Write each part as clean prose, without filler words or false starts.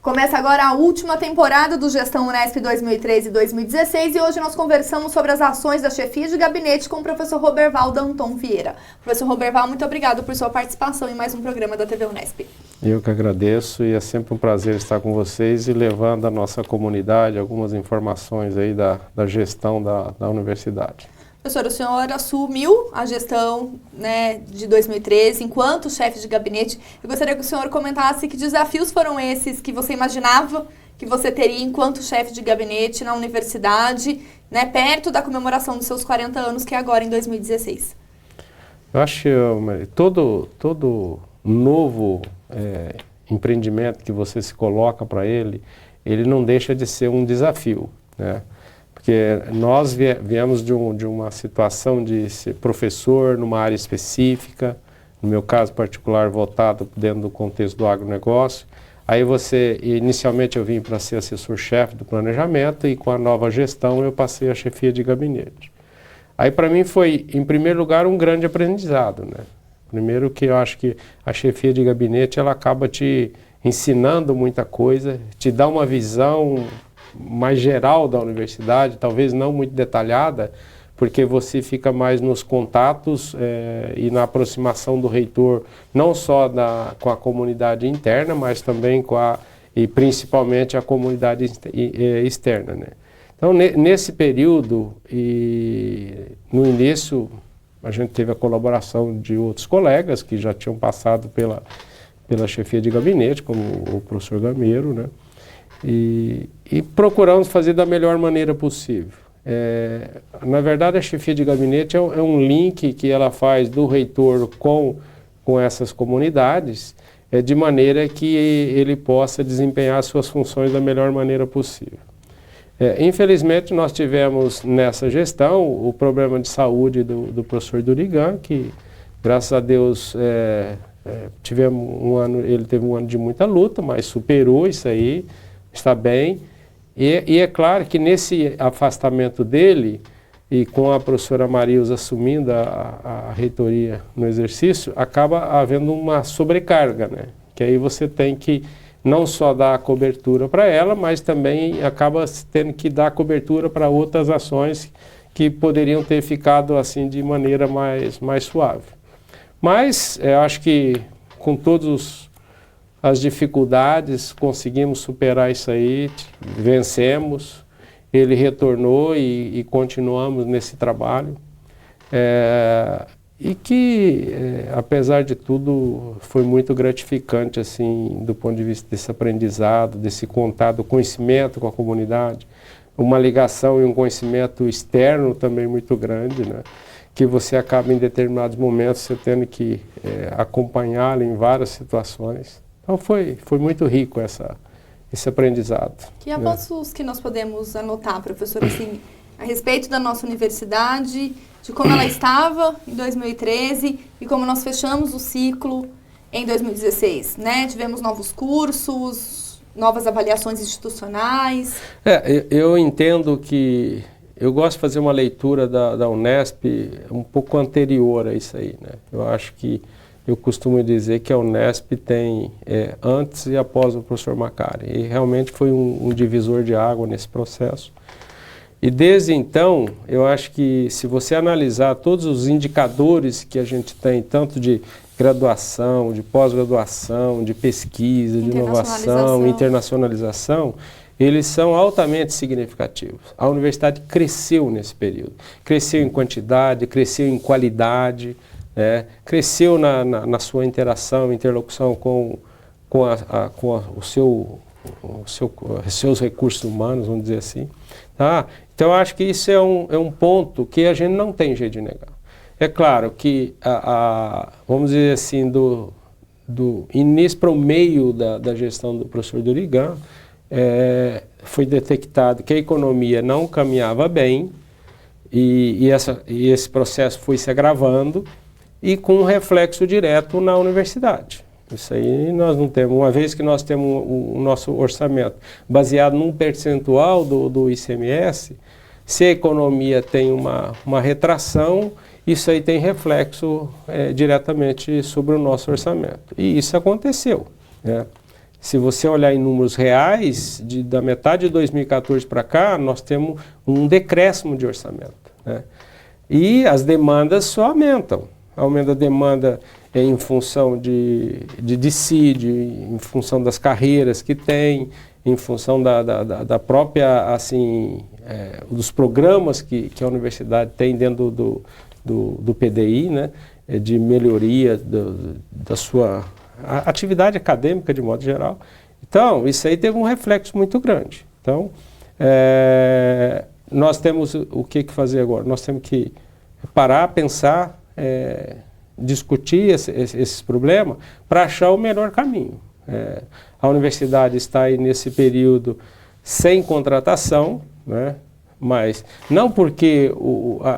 Começa agora a última temporada do Gestão Unesp 2013 e 2016 e hoje nós conversamos sobre as ações da chefia de gabinete com o professor Roberval Danton Vieira. Professor Roberval, muito obrigado por sua participação em mais um programa da TV Unesp. Eu que agradeço e é sempre um prazer estar com vocês e levando à nossa comunidade algumas informações aí da gestão da universidade. Professor, o senhor assumiu a gestão, de 2013 enquanto chefe de gabinete. Eu gostaria que o senhor comentasse que desafios foram esses que você imaginava que você teria enquanto chefe de gabinete na universidade, perto da comemoração dos seus 40 anos, que é agora em 2016. Eu acho que todo novo empreendimento que você se coloca para ele não deixa de ser um desafio, né? Porque nós viemos de uma situação de ser professor numa área específica, no meu caso particular voltado dentro do contexto do agronegócio. Aí inicialmente eu vim para ser assessor-chefe do planejamento e com a nova gestão eu passei a chefia de gabinete. Aí para mim foi, em primeiro lugar, um grande aprendizado, né? Primeiro que eu acho que a chefia de gabinete ela acaba te ensinando muita coisa, te dá uma visão mais geral da universidade, talvez não muito detalhada, porque você fica mais nos contatos e na aproximação do reitor, não só com a comunidade interna, mas também e principalmente a comunidade externa, né? Então, nesse período, no início, a gente teve a colaboração de outros colegas que já tinham passado pela chefia de gabinete, como o professor Gameiro, né? E procuramos fazer da melhor maneira possível. Na verdade, a chefia de gabinete é um link que ela faz do reitor com essas comunidades, de maneira que ele possa desempenhar suas funções da melhor maneira possível. Infelizmente, nós tivemos nessa gestão o problema de saúde do professor Durigan, que, graças a Deus, ele teve um ano de muita luta, mas superou isso aí, está bem. E é claro que nesse afastamento dele, e com a professora Marilza assumindo a reitoria no exercício, acaba havendo uma sobrecarga, né? Que aí você tem que não só dar a cobertura para ela, mas também acaba tendo que dar cobertura para outras ações que poderiam ter ficado assim de maneira mais suave. Mas eu acho que com todas as dificuldades conseguimos superar isso aí, vencemos, ele retornou e continuamos nesse trabalho. E que, apesar de tudo, foi muito gratificante, assim, do ponto de vista desse aprendizado, desse contato, conhecimento com a comunidade, uma ligação e um conhecimento externo também muito grande, né? Que você acaba em determinados momentos você tendo que acompanhá-lo em várias situações. Então foi muito rico esse aprendizado. Que avanços que nós podemos anotar, professor, assim, a respeito da nossa universidade, de como ela estava em 2013 e como nós fechamos o ciclo em 2016, né? Tivemos novos cursos, novas avaliações institucionais. Eu entendo que eu gosto de fazer uma leitura da Unesp um pouco anterior a isso aí, né? Eu acho que eu costumo dizer que a Unesp tem antes e após o professor Macari. E realmente foi um divisor de água nesse processo. E desde então, eu acho que se você analisar todos os indicadores que a gente tem, tanto de graduação, de pós-graduação, de pesquisa, de inovação, internacionalização, eles são altamente significativos. A universidade cresceu nesse período. Cresceu em quantidade, cresceu em qualidade, cresceu na sua interação, interlocução com os seus recursos humanos, vamos dizer assim. Tá? Então, eu acho que isso é um ponto que a gente não tem jeito de negar. É claro que, vamos dizer assim, do início para o meio da gestão do professor Durigan, foi detectado que a economia não caminhava bem e esse processo foi se agravando e com um reflexo direto na universidade. Isso aí nós não temos, uma vez que nós temos o nosso orçamento baseado num percentual do ICMS, se a economia tem uma retração, isso aí tem reflexo diretamente sobre o nosso orçamento. E isso aconteceu, né? se você olhar em números reais, da metade de 2014 para cá, nós temos um decréscimo de orçamento, né? E as demandas só aumentam. Aumenta a demanda em função de dissídio, em função das carreiras que tem, em função da própria, assim, dos programas que a universidade tem dentro do PDI, né? De melhoria da sua atividade acadêmica de modo geral. Então, isso aí teve um reflexo muito grande. Então, nós temos o que fazer agora? Nós temos que parar, pensar, discutir esses problemas para achar o melhor caminho. A universidade está aí nesse período sem contratação, né? Mas não porque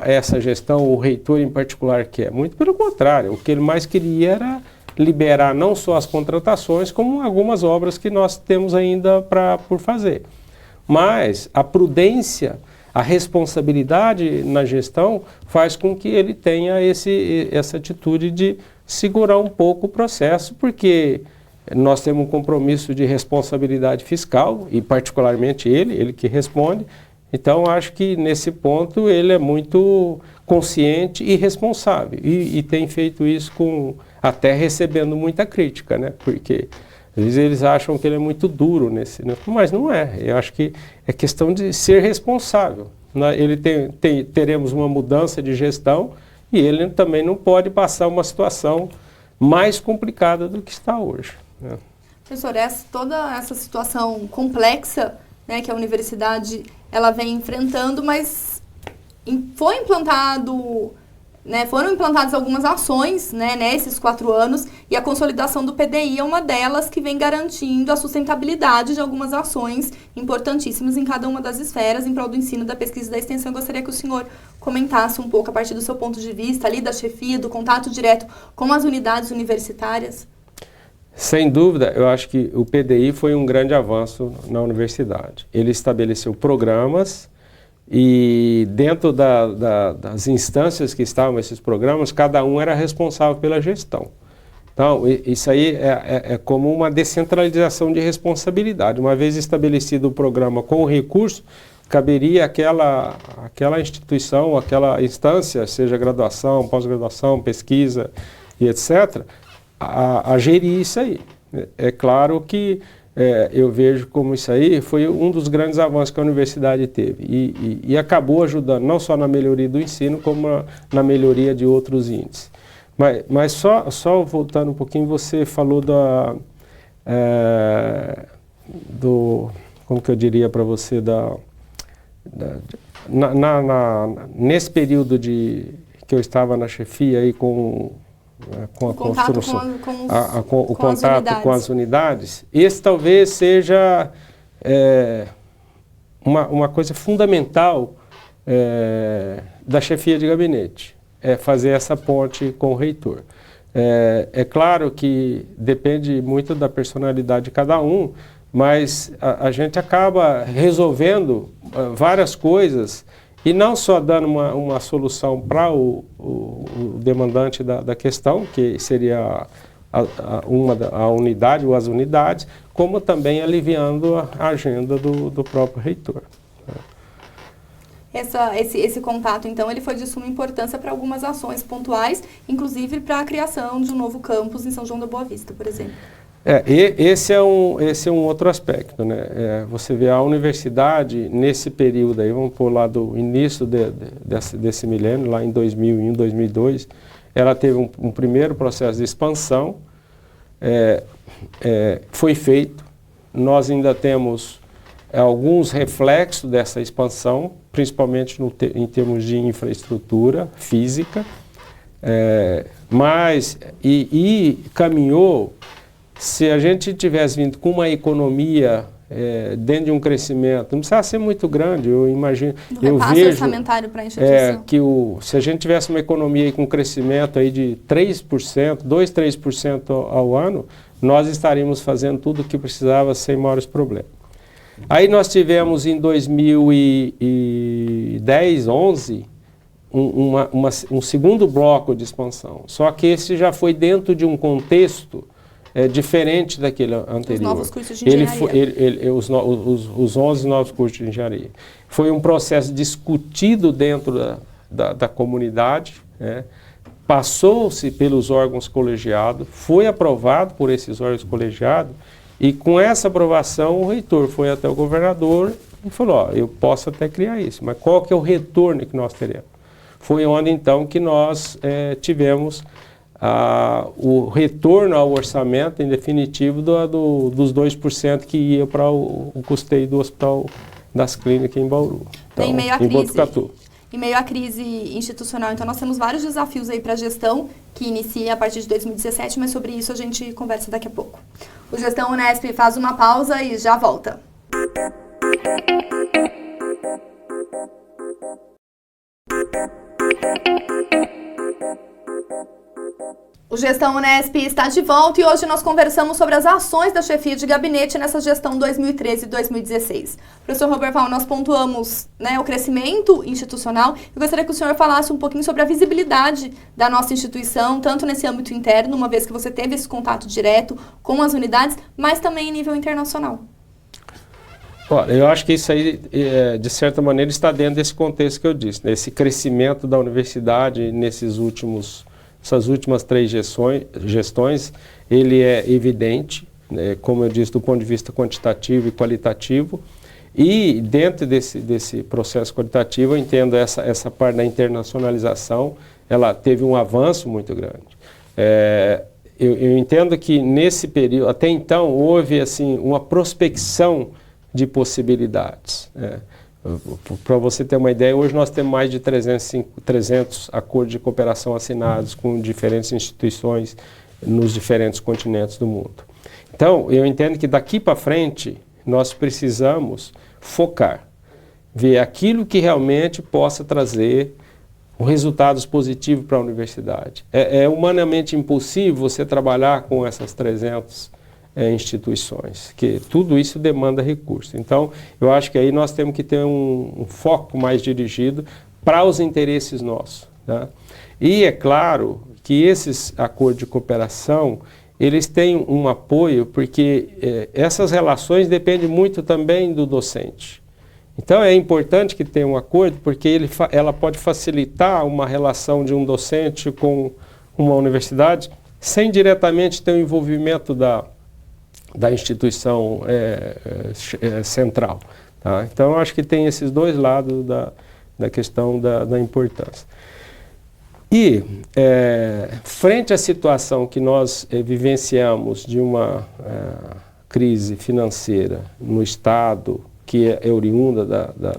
essa gestão, o reitor em particular quer, muito pelo contrário, o que ele mais queria era liberar não só as contratações, como algumas obras que nós temos ainda por fazer. Mas a prudência, a responsabilidade na gestão faz com que ele tenha essa atitude de segurar um pouco o processo, porque nós temos um compromisso de responsabilidade fiscal, e particularmente ele que responde. Então, acho que nesse ponto ele é muito consciente e responsável, e tem feito isso até recebendo muita crítica, né? Porque às vezes eles acham que ele é muito duro mas não é. Eu acho que é questão de ser responsável. Teremos uma mudança de gestão e ele também não pode passar uma situação mais complicada do que está hoje, né? Professor, toda essa situação complexa, né, que a universidade ela vem enfrentando, mas foram implantadas algumas ações, né, nesses 4 anos, e a consolidação do PDI é uma delas que vem garantindo a sustentabilidade de algumas ações importantíssimas em cada uma das esferas em prol do ensino, da pesquisa e da extensão. Eu gostaria que o senhor comentasse um pouco a partir do seu ponto de vista, ali da chefia, do contato direto com as unidades universitárias. Sem dúvida, eu acho que o PDI foi um grande avanço na universidade. Ele estabeleceu programas e dentro das instâncias que estavam esses programas, cada um era responsável pela gestão. Então, isso aí é como uma descentralização de responsabilidade. Uma vez estabelecido o programa com o recurso, caberia aquela instituição, aquela instância, seja graduação, pós-graduação, pesquisa e etc., a gerir isso aí. É claro que eu vejo como isso aí foi um dos grandes avanços que a universidade teve e acabou ajudando não só na melhoria do ensino, como na melhoria de outros índices. Mas só voltando um pouquinho, você falou como que eu diria para você, nesse período que eu estava na chefia aí com a construção, o contato com as unidades, esse talvez seja uma coisa fundamental da chefia de gabinete, é fazer essa ponte com o reitor. É claro que depende muito da personalidade de cada um, mas a gente acaba resolvendo várias coisas e não só dando uma solução para o demandante da questão, que seria a unidade ou as unidades, como também aliviando a agenda do próprio reitor. Esse contato, então, ele foi de suma importância para algumas ações pontuais, inclusive para a criação de um novo campus em São João da Boa Vista, por exemplo. Esse é um outro aspecto, né? Você vê a universidade nesse período aí, vamos pôr lá do início desse milênio, lá em 2001, 2002, ela teve um primeiro processo de expansão, foi feito, nós ainda temos alguns reflexos dessa expansão, principalmente em termos de infraestrutura física, mas caminhou. Se a gente tivesse vindo com uma economia dentro de um crescimento, não precisava ser muito grande, eu imagino. Eu vejo orçamentário para a instituição. Se a gente tivesse uma economia aí com um crescimento aí de 3%, 3% ao ano, nós estaríamos fazendo tudo o que precisava sem maiores problemas. Aí nós tivemos em 2010, 11, um segundo bloco de expansão, só que esse já foi dentro de um contexto diferente daquele anterior. Os novos cursos de engenharia. Os 11 novos cursos de engenharia. Foi um processo discutido dentro da comunidade, né? Passou-se pelos órgãos colegiados, foi aprovado por esses órgãos colegiados, e com essa aprovação o reitor foi até o governador e falou, ó, eu posso até criar isso, mas qual que é o retorno que nós teremos? Foi onde então que nós tivemos o retorno ao orçamento em definitivo dos 2% que ia para o custeio do Hospital das Clínicas em Bauru. Então, em meio à crise. Botucatu. Em meio à crise institucional, então nós temos vários desafios aí para a gestão, que inicia a partir de 2017, mas sobre isso a gente conversa daqui a pouco. O Gestão Unesp faz uma pausa e já volta. O Gestão Unesp está de volta e hoje nós conversamos sobre as ações da chefia de gabinete nessa gestão 2013 e 2016. Professor Roberval, nós pontuamos, né, o crescimento institucional. Eu gostaria que o senhor falasse um pouquinho sobre a visibilidade da nossa instituição, tanto nesse âmbito interno, uma vez que você teve esse contato direto com as unidades, mas também em nível internacional. Olha, eu acho que isso aí, de certa maneira, está dentro desse contexto que eu disse, né? Esse crescimento da universidade essas últimas 3 gestões, ele é evidente, né, como eu disse, do ponto de vista quantitativo e qualitativo, e dentro desse processo qualitativo eu entendo essa parte da internacionalização, ela teve um avanço muito grande. Eu entendo que nesse período, até então, houve assim, uma prospecção de possibilidades, né? Para você ter uma ideia, hoje nós temos mais de 300 acordos de cooperação assinados com diferentes instituições nos diferentes continentes do mundo. Então, eu entendo que daqui para frente nós precisamos focar, ver aquilo que realmente possa trazer resultados positivos para a universidade. É humanamente impossível você trabalhar com essas 300 instituições, que tudo isso demanda recurso. Então, eu acho que aí nós temos que ter um foco mais dirigido para os interesses nossos, tá? E é claro que esses acordos de cooperação, eles têm um apoio, porque essas relações dependem muito também do docente. Então, é importante que tenha um acordo, porque ela pode facilitar uma relação de um docente com uma universidade, sem diretamente ter o envolvimento da instituição central. Tá? Então, eu acho que tem esses dois lados da questão da importância. E, frente à situação que nós vivenciamos de uma crise financeira no Estado, que é oriunda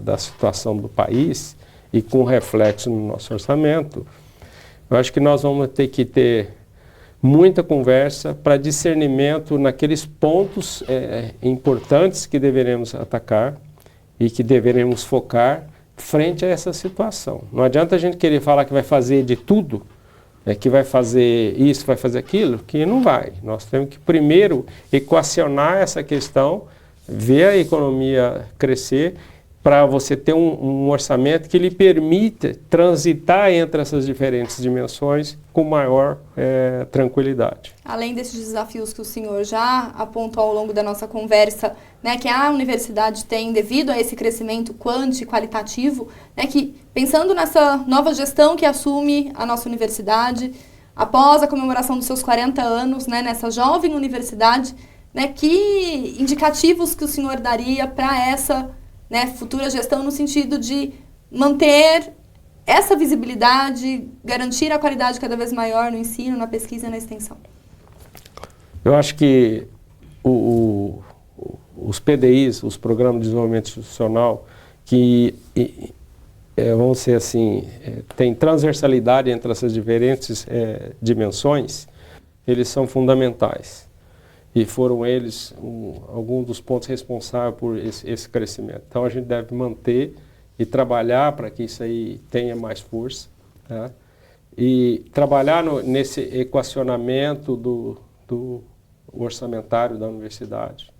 da situação do país e com reflexo no nosso orçamento, eu acho que nós vamos ter que ter muita conversa para discernimento naqueles pontos importantes que deveremos atacar e que deveremos focar frente a essa situação. Não adianta a gente querer falar que vai fazer de tudo, que vai fazer isso, vai fazer aquilo, que não vai. Nós temos que primeiro equacionar essa questão, ver a economia crescer, para você ter um orçamento que lhe permita transitar entre essas diferentes dimensões com maior tranquilidade. Além desses desafios que o senhor já apontou ao longo da nossa conversa, né, que a universidade tem devido a esse crescimento quanti e qualitativo, né, que pensando nessa nova gestão que assume a nossa universidade, após a comemoração dos seus 40 anos, né, nessa jovem universidade, né, que indicativos que o senhor daria para essa, né, futura gestão no sentido de manter essa visibilidade, garantir a qualidade cada vez maior no ensino, na pesquisa e na extensão? Eu acho que os PDIs, os Programas de Desenvolvimento Institucional, que vamos ser assim, tem transversalidade entre essas diferentes dimensões, eles são fundamentais. E foram eles alguns dos pontos responsáveis por esse crescimento. Então, a gente deve manter e trabalhar para que isso aí tenha mais força, tá? E trabalhar nesse equacionamento do orçamentário da universidade.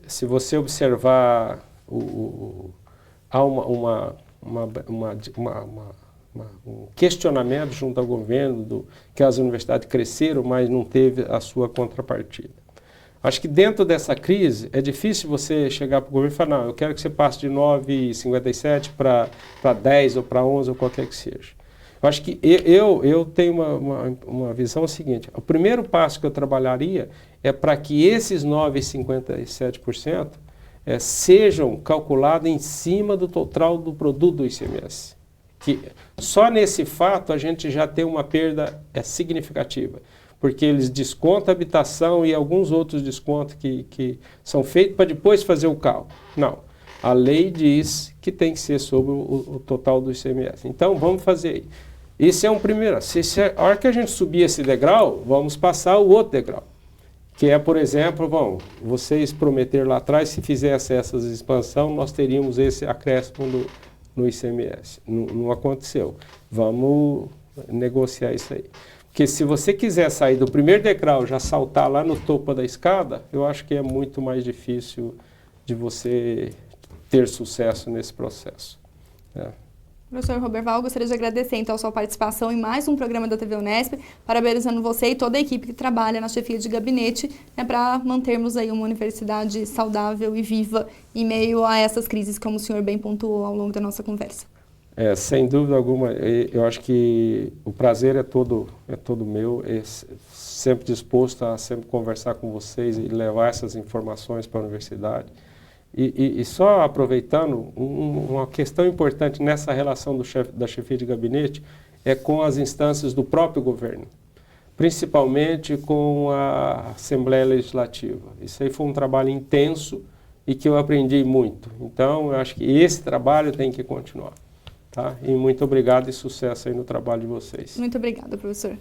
Se você observar, há um questionamento junto ao governo que as universidades cresceram, mas não teve a sua contrapartida. Acho que dentro dessa crise é difícil você chegar para o governo e falar, não, eu quero que você passe de 9,57 para 10 ou para 11 ou qualquer que seja. Eu acho que eu tenho uma visão seguinte, o primeiro passo que eu trabalharia é para que esses 9,57% sejam calculados em cima do total do produto do ICMS. Que só nesse fato a gente já tem uma perda significativa, porque eles descontam a habitação e alguns outros descontos que são feitos para depois fazer o cálculo. Não, a lei diz que tem que ser sobre o total do ICMS. Então vamos fazer aí. Esse é um primeiro. A hora que a gente subir esse degrau, vamos passar o outro degrau. Que é, por exemplo, bom, vocês prometeram lá atrás, se fizesse essa expansão, nós teríamos esse acréscimo no ICMS. Não aconteceu. Vamos negociar isso aí. Porque se você quiser sair do primeiro degrau, já saltar lá no topo da escada, eu acho que é muito mais difícil de você ter sucesso nesse processo. Professor Roberval, gostaria de agradecer então a sua participação em mais um programa da TV Unesp, parabenizando você e toda a equipe que trabalha na chefia de gabinete, para mantermos aí uma universidade saudável e viva em meio a essas crises, como o senhor bem pontuou ao longo da nossa conversa. Sem dúvida alguma, eu acho que o prazer é todo meu, sempre disposto a sempre conversar com vocês e levar essas informações para a universidade. E só aproveitando, uma questão importante nessa relação da chefia de gabinete é com as instâncias do próprio governo, principalmente com a Assembleia Legislativa. Isso aí foi um trabalho intenso e que eu aprendi muito. Então, eu acho que esse trabalho tem que continuar. Tá? E muito obrigado e sucesso aí no trabalho de vocês. Muito obrigada, professor.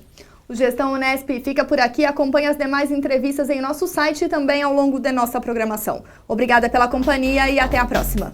O Gestão Unesp fica por aqui. Acompanhe as demais entrevistas em nosso site e também ao longo da nossa programação. Obrigada pela companhia e até a próxima.